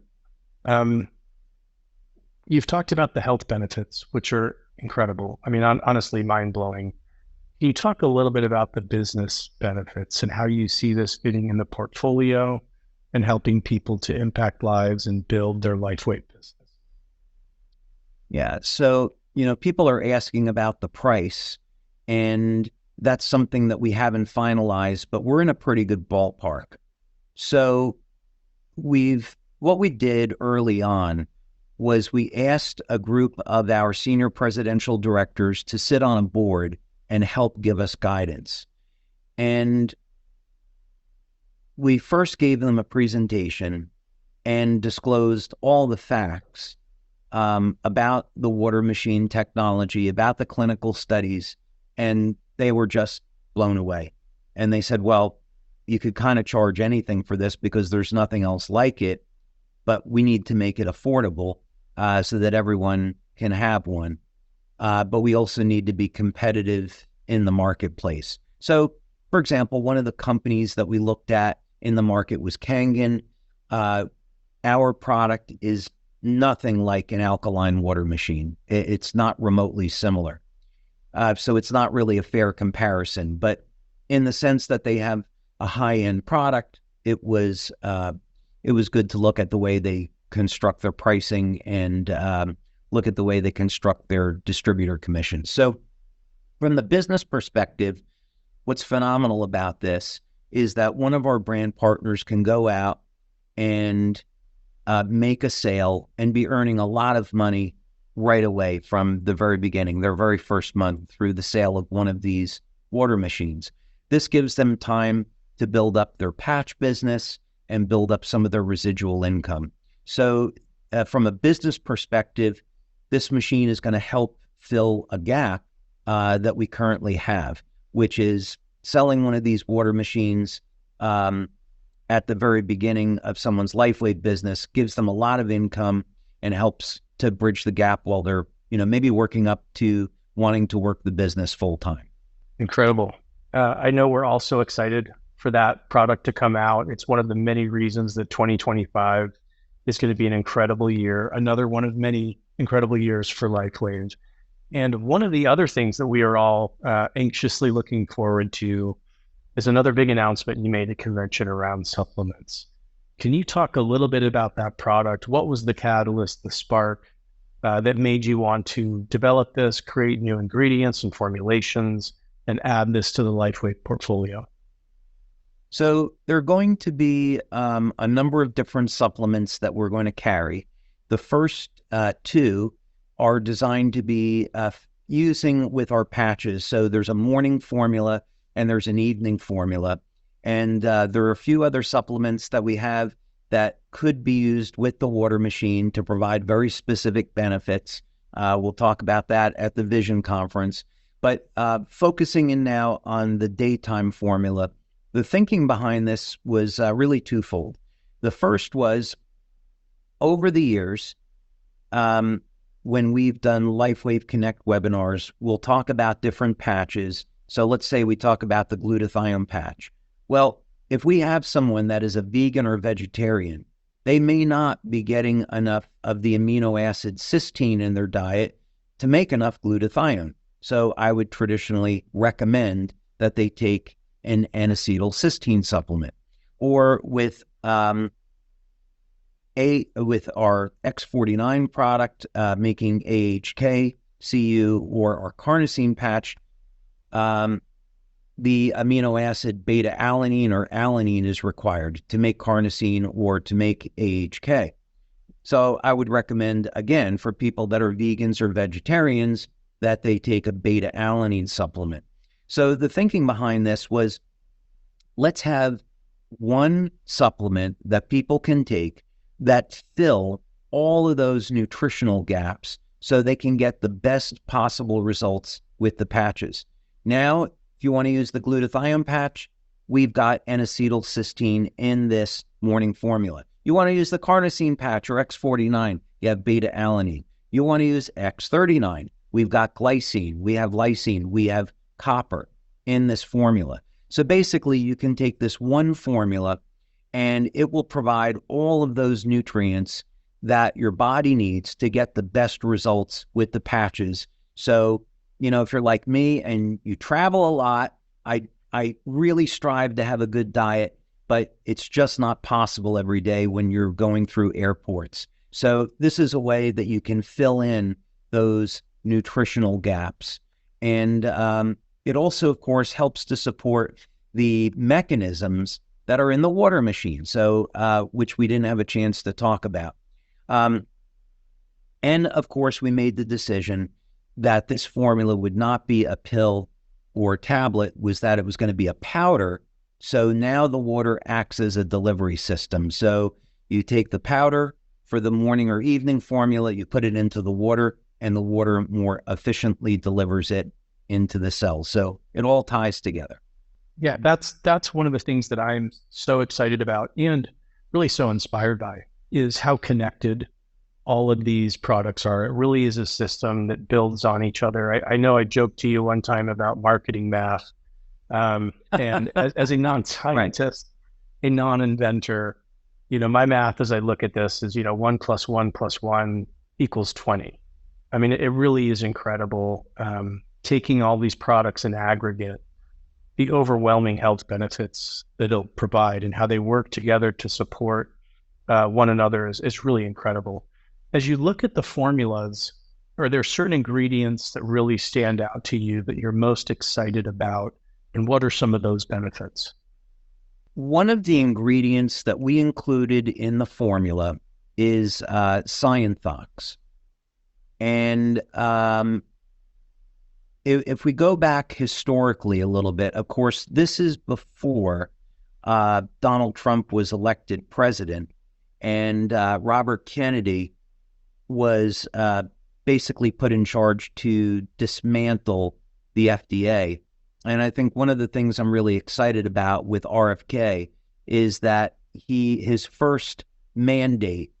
You've talked about the health benefits, which are incredible. I mean, honestly, mind-blowing. Can you talk a little bit about the business benefits and how you see this fitting in the portfolio and helping people to impact lives and build their Lifewave business? Yeah. So, people are asking about the price, and that's something that we haven't finalized, but we're in a pretty good ballpark. So what we did early on was we asked a group of our senior presidential directors to sit on a board and help give us guidance. And we first gave them a presentation and disclosed all the facts about the water machine technology, about the clinical studies, and they were just blown away. And they said, well, you could kind of charge anything for this because there's nothing else like it, but we need to make it affordable so that everyone can have one. But we also need to be competitive in the marketplace. So, for example, one of the companies that we looked at in the market was Kangen. Our product is nothing like an alkaline water machine. It's not remotely similar. So it's not really a fair comparison, but in the sense that they have a high-end product, it was good to look at the way they construct their pricing and look at the way they construct their distributor commissions. So from the business perspective, what's phenomenal about this is that one of our brand partners can go out and make a sale and be earning a lot of money right away from the very beginning, their very first month, through the sale of one of these water machines. This gives them time to build up their patch business and build up some of their residual income. So from a business perspective, this machine is going to help fill a gap that we currently have, which is selling one of these water machines at the very beginning of someone's Lifewave business gives them a lot of income and helps to bridge the gap while they're, maybe working up to wanting to work the business full time. Incredible. I know we're all so excited for that product to come out. It's one of the many reasons that 2025 is going to be an incredible year, another one of many incredible years for Lifewave. And one of the other things that we are all anxiously looking forward to is another big announcement you made at convention around supplements. Can you talk a little bit about that product? What was the catalyst, the spark that made you want to develop this, create new ingredients and formulations, and add this to the Lifewave portfolio? So there are going to be a number of different supplements that we're going to carry. The first two are designed to be using with our patches. So there's a morning formula and there's an evening formula. And there are a few other supplements that we have that could be used with the water machine to provide very specific benefits. We'll talk about that at the Vision Conference. But focusing in now on the daytime formula, the thinking behind this was really twofold. The first was, over the years, when we've done Lifewave Connect webinars, we'll talk about different patches. So let's say we talk about the glutathione patch. Well, if we have someone that is a vegan or vegetarian, they may not be getting enough of the amino acid cysteine in their diet to make enough glutathione. So I would traditionally recommend that they take an N-acetylcysteine supplement. Or with our X49 product, making AHK, CU, or our carnosine patch, the amino acid beta-alanine or alanine is required to make carnosine or to make AHK. So I would recommend, again, for people that are vegans or vegetarians, that they take a beta-alanine supplement. So the thinking behind this was, let's have one supplement that people can take that fill all of those nutritional gaps so they can get the best possible results with the patches. Now, if you want to use the glutathione patch, we've got N-acetylcysteine in this morning formula. You want to use the carnosine patch or X49, you have beta-alanine. You want to use X39, we've got glycine, we have lysine, we have copper in this formula. So basically, you can take this one formula and it will provide all of those nutrients that your body needs to get the best results with the patches. So, you know, if you're like me and you travel a lot, I really strive to have a good diet, but it's just not possible every day when you're going through airports. So this is a way that you can fill in those nutritional gaps. And it also, of course, helps to support the mechanisms that are in the water machine, so which we didn't have a chance to talk about. And of course, we made the decision that this formula would not be a pill or tablet, was that it was going to be a powder. So now the water acts as a delivery system. So you take the powder for the morning or evening formula, you put it into the water, and the water more efficiently delivers it into the cells. So it all ties together. Yeah, that's one of the things that I'm so excited about and really so inspired by, is how connected all of these products are. It really is a system that builds on each other. I know I joked to you one time about marketing math, and as a non-scientist, a non-inventor, you know, my math as I look at this is, 1 + 1 + 1 = 20. I mean, it really is incredible. Taking all these products in aggregate, the overwhelming health benefits that it'll provide and how they work together to support one another is really incredible. As you look at the formulas, are there certain ingredients that really stand out to you that you're most excited about? And what are some of those benefits? One of the ingredients that we included in the formula is Cyanothox. And if we go back historically a little bit, of course, this is before Donald Trump was elected president, and Robert Kennedy was basically put in charge to dismantle the FDA. And I think one of the things I'm really excited about with RFK is that his first mandate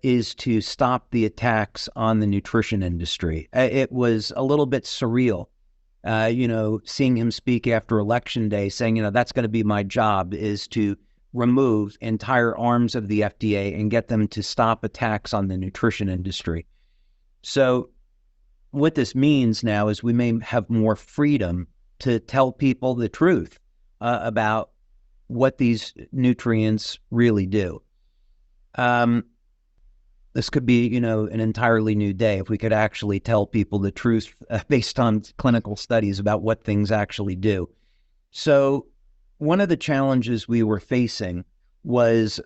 is to stop the attacks on the nutrition industry. It was a little bit surreal, seeing him speak after Election Day saying, that's going to be my job, is to remove entire arms of the FDA and get them to stop attacks on the nutrition industry. So what this means now is we may have more freedom to tell people the truth about what these nutrients really do. This could be, an entirely new day if we could actually tell people the truth based on clinical studies about what things actually do. So one of the challenges we were facing was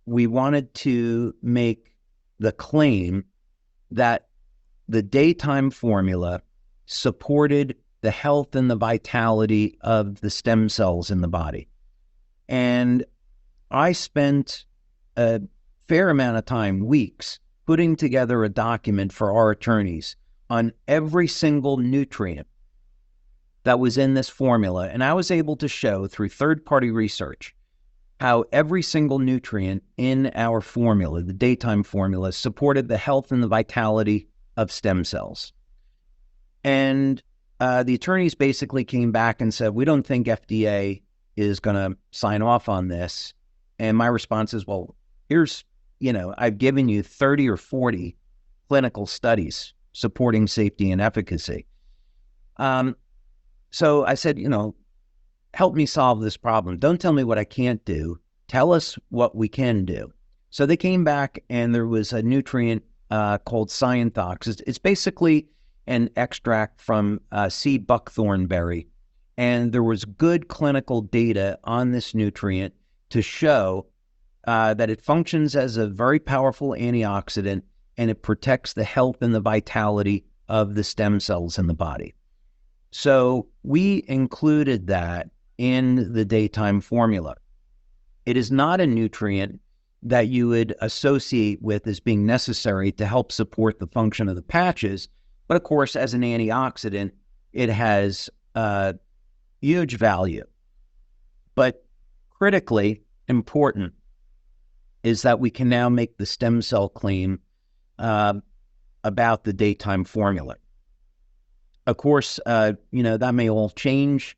we wanted to make the claim that the daytime formula supported the health and the vitality of the stem cells in the body. And I spent a fair amount of time, weeks, putting together a document for our attorneys on every single nutrient that was in this formula. And I was able to show through third-party research how every single nutrient in our formula, the daytime formula, supported the health and the vitality of stem cells. And the attorneys basically came back and said, we don't think FDA is going to sign off on this. And my response is, well, here's, I've given you 30 or 40 clinical studies supporting safety and efficacy. So I said, help me solve this problem. Don't tell me what I can't do. Tell us what we can do. So they came back and there was a nutrient called Cyantox. It's basically an extract from sea buckthorn berry. And there was good clinical data on this nutrient to show that it functions as a very powerful antioxidant and it protects the health and the vitality of the stem cells in the body. So we included that in the daytime formula. It is not a nutrient that you would associate with as being necessary to help support the function of the patches. But of course, as an antioxidant, it has huge value. But critically important is that we can now make the stem cell claim about the daytime formula. Of course, that may all change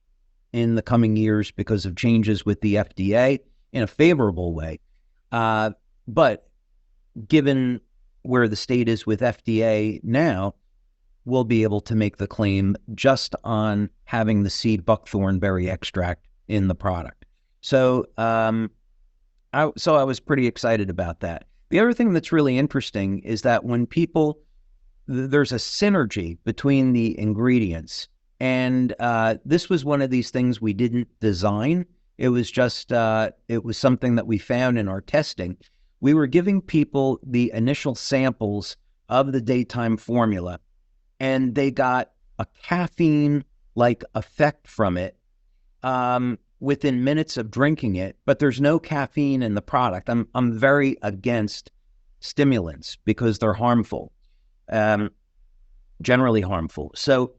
in the coming years because of changes with the FDA in a favorable way. But given where the state is with FDA now, we'll be able to make the claim just on having the seed buckthorn berry extract in the product. So, I was pretty excited about that. The other thing that's really interesting is that when there's a synergy between the ingredients. And this was one of these things we didn't design. It was just, it was something that we found in our testing. We were giving people the initial samples of the daytime formula, and they got a caffeine-like effect from it within minutes of drinking it, but there's no caffeine in the product. I'm very against stimulants because they're harmful. Generally harmful. So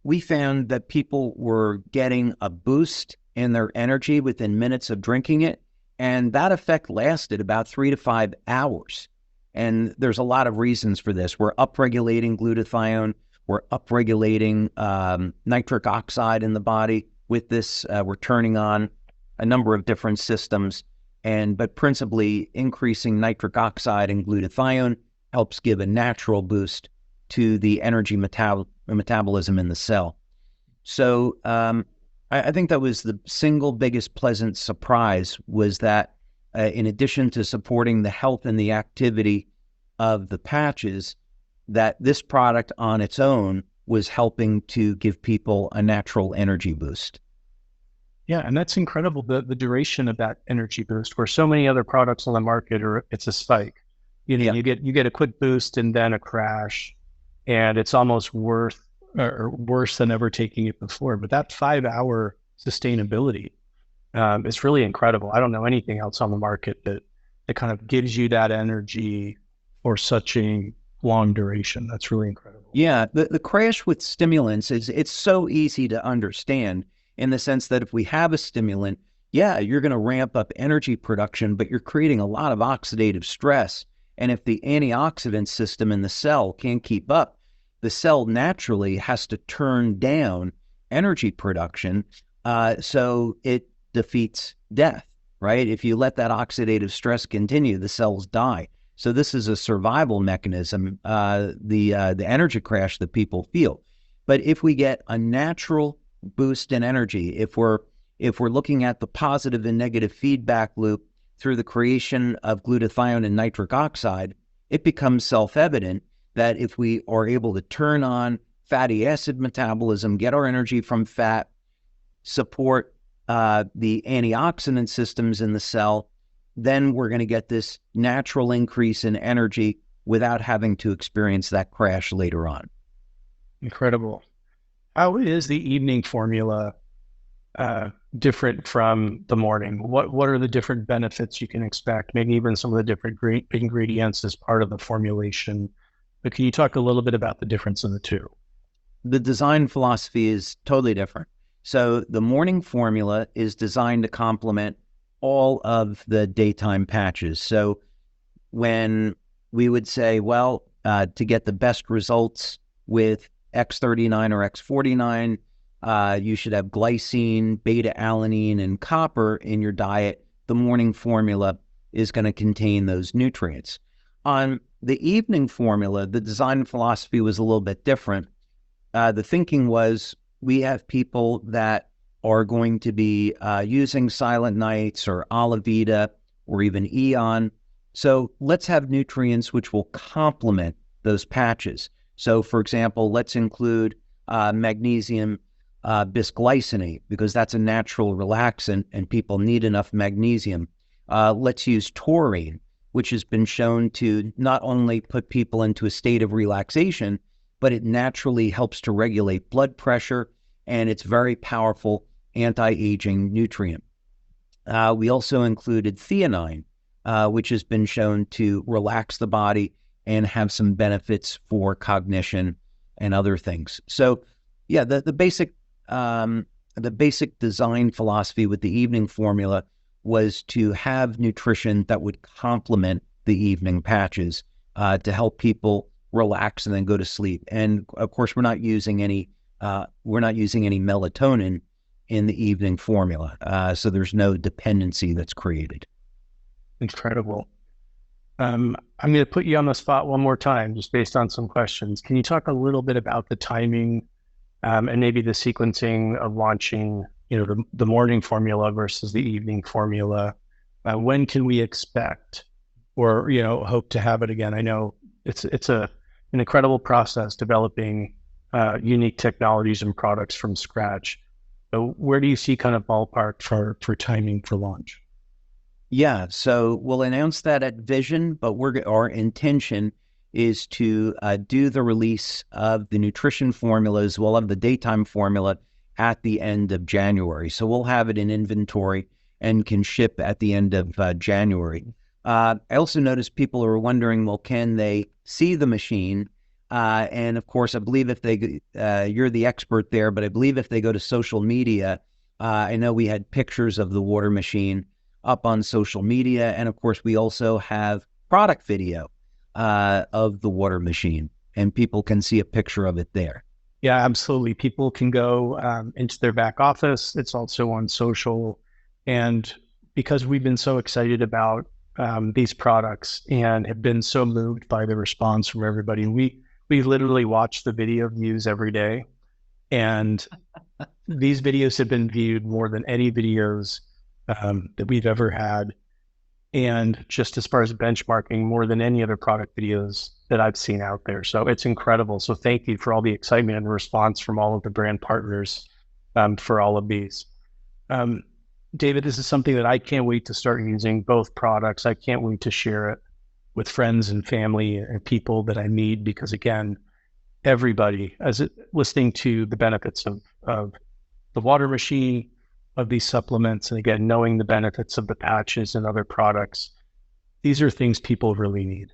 we found that people were getting a boost in their energy within minutes of drinking it, and that effect lasted about 3 to 5 hours. And there's a lot of reasons for this. We're upregulating glutathione. We're upregulating nitric oxide in the body. With this, we're turning on a number of different systems, but principally increasing nitric oxide and glutathione helps give a natural boost to the energy metabolism in the cell. So I think that was the single biggest pleasant surprise, was that in addition to supporting the health and the activity of the patches, that this product on its own was helping to give people a natural energy boost. Yeah, and that's incredible, the duration of that energy boost, where so many other products on the market it's a spike. You get a quick boost and then a crash, and it's almost worse than ever taking it before. But that 5-hour sustainability is really incredible. I don't know anything else on the market that kind of gives you that energy for such a long duration. That's really incredible. Yeah, the crash with stimulants it's so easy to understand, in the sense that if we have a stimulant, yeah, you're going to ramp up energy production, but you're creating a lot of oxidative stress. And if the antioxidant system in the cell can't keep up, the cell naturally has to turn down energy production, so it defeats death, right? If you let that oxidative stress continue, the cells die. So this is a survival mechanism, the energy crash that people feel. But if we get a natural boost in energy, if we're looking at the positive and negative feedback loop through the creation of glutathione and nitric oxide, it becomes self-evident that if we are able to turn on fatty acid metabolism, get our energy from fat, support the antioxidant systems in the cell, then we're going to get this natural increase in energy without having to experience that crash later on. Incredible. How is the evening formula different from the morning? What are the different benefits you can expect? Maybe even some of the different ingredients as part of the formulation. But can you talk a little bit about the difference in the two? The design philosophy is totally different. So the morning formula is designed to complement all of the daytime patches. So when we would say, well, to get the best results with X39 or X49, you should have glycine, beta-alanine, and copper in your diet. The morning formula is going to contain those nutrients. On the evening formula, the design philosophy was a little bit different. The thinking was, we have people that are going to be using Silent Nights or Olivita or even Eon. So let's have nutrients which will complement those patches. So for example, let's include magnesium bisglycinate, because that's a natural relaxant and people need enough magnesium. Let's use taurine, which has been shown to not only put people into a state of relaxation, but it naturally helps to regulate blood pressure, and it's very powerful anti-aging nutrient. We also included theanine, which has been shown to relax the body and have some benefits for cognition and other things. So yeah, the basic design philosophy with the evening formula was to have nutrition that would complement the evening patches to help people relax and then go to sleep. And of course, we're not using any melatonin in the evening formula, so there's no dependency that's created. Incredible. I'm going to put you on the spot one more time, just based on some questions. Can you talk a little bit about the timing and maybe the sequencing of launching, the morning formula versus the evening formula? When can we expect or, hope to have it again? I know it's an incredible process developing unique technologies and products from scratch. So where do you see kind of ballpark for timing for launch? Yeah, so we'll announce that at Vision, but our intention is to do the release of the nutrition formula as well as the daytime formula at the end of January. So we'll have it in inventory and can ship at the end of January. I also noticed people are wondering, well, can they see the machine? And of course, I believe if they, you're the expert there, but I believe if they go to social media, I know we had pictures of the water machine up on social media. And of course, we also have product video of the water machine, and people can see a picture of it there. Yeah, absolutely. People can go into their back office. It's also on social. And because we've been so excited about these products and have been so moved by the response from everybody, we literally watch the video views every day. And these videos have been viewed more than any videos that we've ever had. And just as far as benchmarking, more than any other product videos that I've seen out there. So it's incredible. So thank you for all the excitement and response from all of the brand partners for all of these. David, this is something that I can't wait to start using, both products. I can't wait to share it with friends and family and people that I meet, because again, everybody listening to the benefits of the water machine, of these supplements, and again, knowing the benefits of the patches and other products, these are things people really need,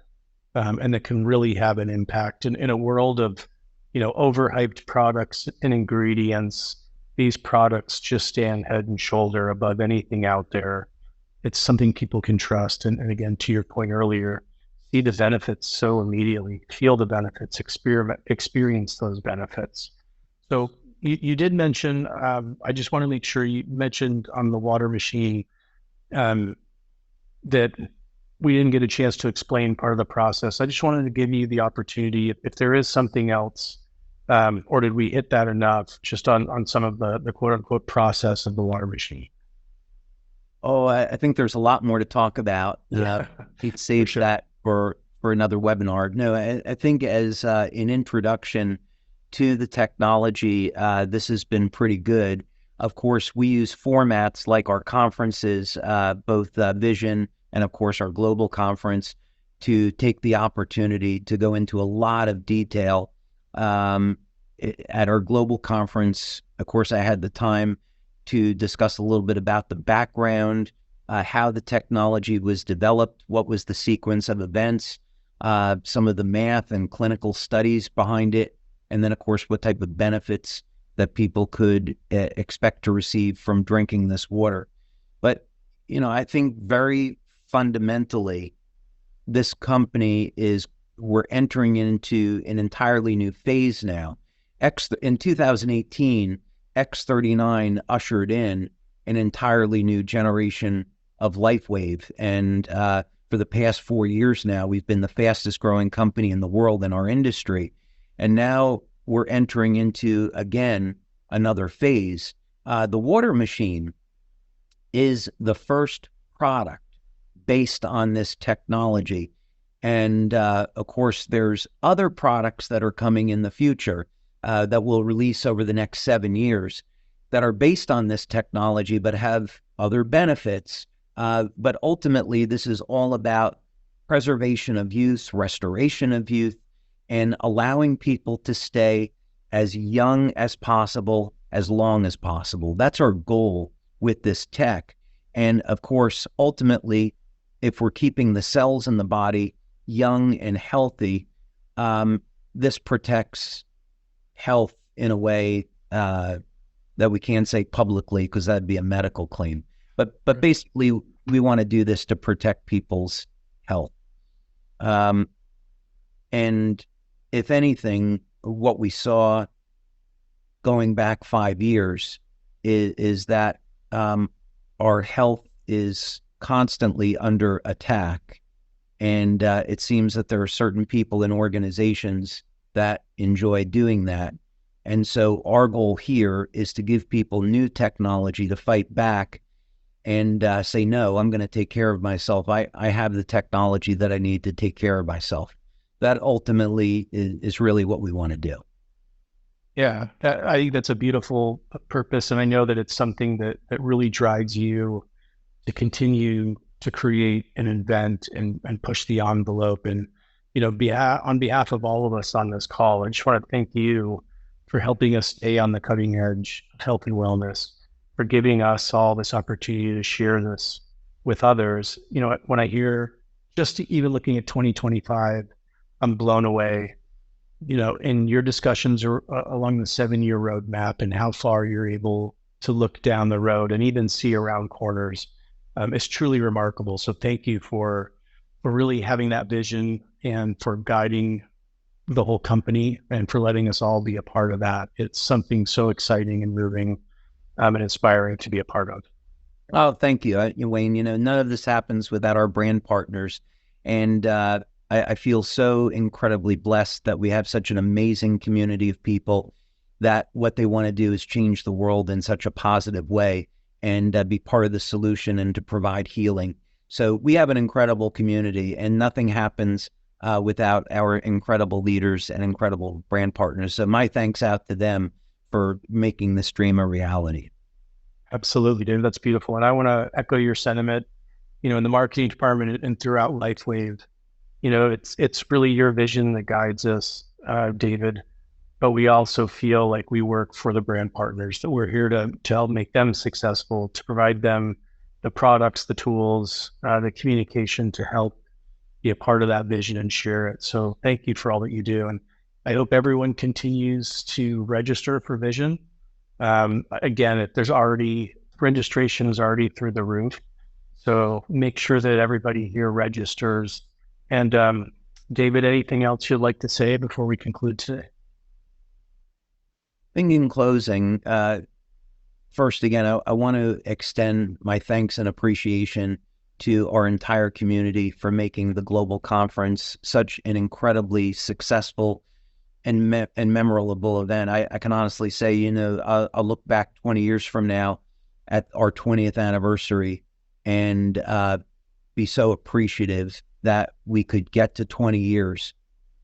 and that can really have an impact in a world of, overhyped products and ingredients. These products just stand head and shoulder above anything out there. It's something people can trust. And again, to your point earlier, see the benefits so immediately, feel the benefits, experience those benefits. So you did mention, I just want to make sure you mentioned on the water machine that we didn't get a chance to explain part of the process. I just wanted to give you the opportunity, if there is something else, or did we hit that enough just on some of the quote unquote process of the water machine? Oh, I think there's a lot more to talk about. He'd save that for another webinar. No, I think as an introduction to the technology, this has been pretty good. Of course, we use formats like our conferences, both Vision and of course our global conference, to take the opportunity to go into a lot of detail. At our global conference, of course, I had the time to discuss a little bit about the background, how the technology was developed, what was the sequence of events, some of the math and clinical studies behind it, and then, of course, what type of benefits that people could expect to receive from drinking this water. But, I think very fundamentally, this company we're entering into an entirely new phase now. In 2018, X39 ushered in an entirely new generation of Lifewave. And for the past 4 years now, we've been the fastest growing company in the world in our industry. And now we're entering into, again, another phase. The water machine is the first product based on this technology. And of course, there's other products that are coming in the future that we'll release over the next 7 years that are based on this technology but have other benefits. But ultimately, this is all about preservation of youth, restoration of youth, and allowing people to stay as young as possible, as long as possible. That's our goal with this tech. And of course, ultimately, if we're keeping the cells in the body young and healthy, this protects health in a way that we can't say publicly because that'd be a medical claim. But basically, we want to do this to protect people's health. And if anything, what we saw going back 5 years is that our health is constantly under attack. And it seems that there are certain people and organizations that enjoy doing that. And so our goal here is to give people new technology to fight back and say, no, I'm going to take care of myself. I have the technology that I need to take care of myself. That ultimately is really what we want to do. Yeah, I think that's a beautiful purpose. And I know that it's something that really drives you to continue to create and invent and push the envelope. And, on behalf of all of us on this call, I just want to thank you for helping us stay on the cutting edge of health and wellness, for giving us all this opportunity to share this with others. When I hear just even looking at 2025, I'm blown away, in your discussions along the 7-year roadmap and how far you're able to look down the road and even see around corners. It's truly remarkable. So thank you for really having that vision and for guiding the whole company and for letting us all be a part of that. It's something so exciting and moving and inspiring to be a part of. Oh, thank you, Wayne. None of this happens without our brand partners. And I feel so incredibly blessed that we have such an amazing community of people that what they want to do is change the world in such a positive way and be part of the solution and to provide healing. So we have an incredible community, and nothing happens without our incredible leaders and incredible brand partners. So my thanks out to them for making this dream a reality. Absolutely, David. That's beautiful. And I want to echo your sentiment, in the marketing department and throughout Lifewave. It's really your vision that guides us, David, but we also feel like we work for the brand partners, that we're here to help make them successful, to provide them the products, the tools, the communication to help be a part of that vision and share it. So thank you for all that you do. And I hope everyone continues to register for Vision. Again, registration is already through the roof. So make sure that everybody here registers. And David, anything else you'd like to say before we conclude today? I think in closing, first, again, I want to extend my thanks and appreciation to our entire community for making the global conference such an incredibly successful and memorable event. I can honestly say, I'll look back 20 years from now at our 20th anniversary and be so appreciative that we could get to 20 years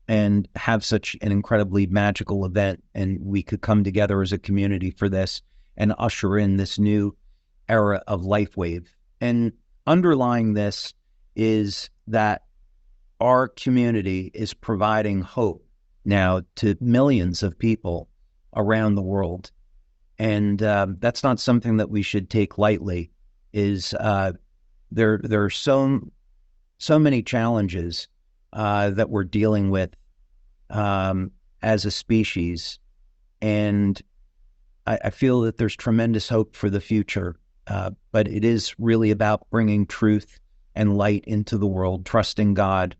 and have such an incredibly magical event, and we could come together as a community for this and usher in this new era of Lifewave. And underlying this is that our community is providing hope now to millions of people around the world. And that's not something that we should take lightly. There are so many challenges that we're dealing with as a species. And I feel that there's tremendous hope for the future, but it is really about bringing truth and light into the world, trusting God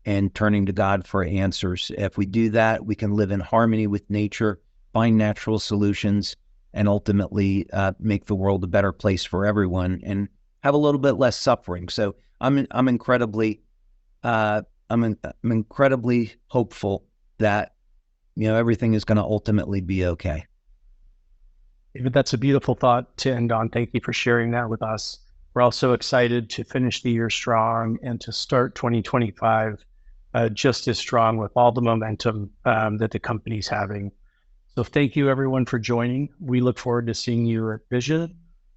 and turning to God for answers. If we do that, we can live in harmony with nature, find natural solutions, and ultimately make the world a better place for everyone and have a little bit less suffering. So I'm incredibly hopeful that, you know, everything is going to ultimately be okay. David, that's a beautiful thought to end on. Thank you for sharing that with us. We're also excited to finish the year strong and to start 2025 just as strong with all the momentum that the company's having. So thank you everyone for joining. We look forward to seeing you at Vision.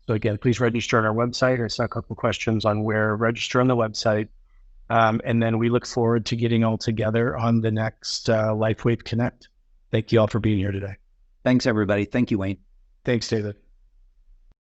So again, please register on our website. I saw a couple of questions on where register on the website. And then we look forward to getting all together on the next Lifewave Connect. Thank you all for being here today. Thanks, everybody. Thank you, Wayne. Thanks, David.